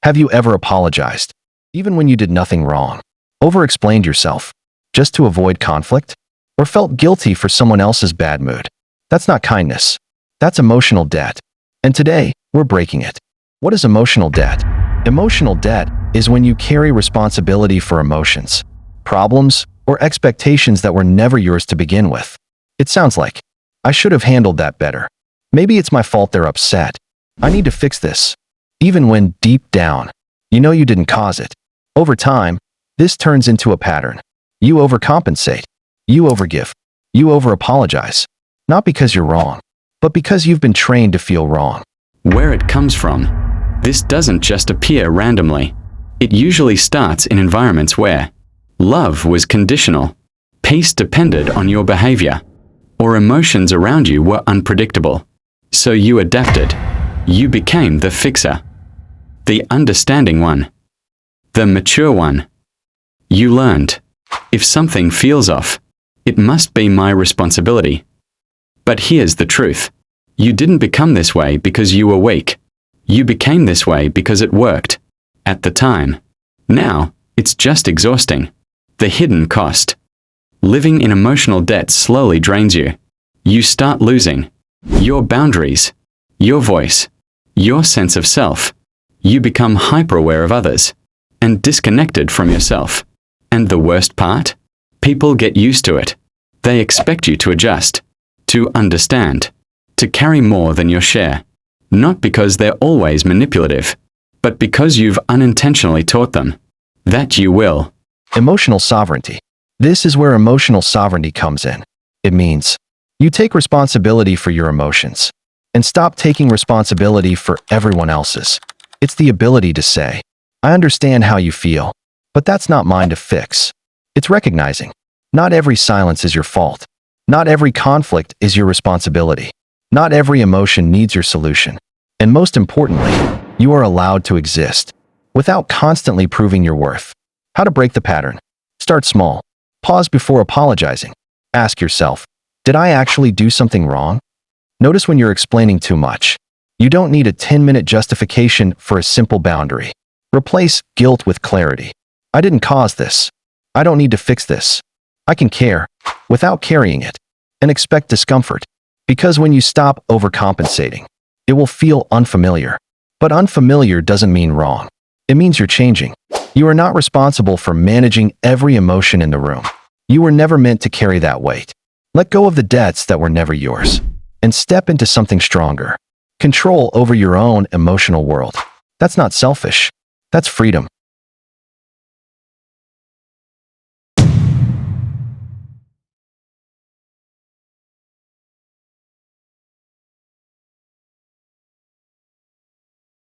Have you ever apologized, even when you did nothing wrong? Over-explained yourself, just to avoid conflict? Or felt guilty for someone else's bad mood? That's not kindness. That's emotional debt. And today, we're breaking it. What is emotional debt? Emotional debt is when you carry responsibility for emotions, problems, or expectations that were never yours to begin with. It sounds like, I should have handled that better. Maybe it's my fault they're upset. I need to fix this. Even when, deep down, you know you didn't cause it. Over time, this turns into a pattern. You overcompensate. You overgive. You over-apologize. Not because you're wrong, but because you've been trained to feel wrong. Where it comes from, this doesn't just appear randomly. It usually starts in environments where love was conditional, peace depended on your behavior, or emotions around you were unpredictable. So you adapted. You became the fixer, the understanding one, the mature one. You learned, if something feels off, it must be my responsibility. But here's the truth. You didn't become this way because you were weak. You became this way because it worked. At the time. Now, it's just exhausting. The hidden cost. Living in emotional debt slowly drains you. You start losing your boundaries, your voice, your sense of self. You become hyper-aware of others and disconnected from yourself. And the worst part? People get used to it. They expect you to adjust, to understand, to carry more than your share. Not because they're always manipulative, but because you've unintentionally taught them that you will. Emotional sovereignty. This is where emotional sovereignty comes in. It means you take responsibility for your emotions and stop taking responsibility for everyone else's. It's the ability to say, I understand how you feel, but that's not mine to fix. It's recognizing, not every silence is your fault. Not every conflict is your responsibility. Not every emotion needs your solution. And most importantly, you are allowed to exist without constantly proving your worth. How to break the pattern. Start small. Pause before apologizing. Ask yourself, did I actually do something wrong? Notice when you're explaining too much. You don't need a 10-minute justification for a simple boundary. Replace guilt with clarity. I didn't cause this. I don't need to fix this. I can care without carrying it and expect discomfort. Because when you stop overcompensating, it will feel unfamiliar. But unfamiliar doesn't mean wrong. It means you're changing. You are not responsible for managing every emotion in the room. You were never meant to carry that weight. Let go of the debts that were never yours and step into something stronger. Control over your own emotional world. That's not selfish. That's freedom.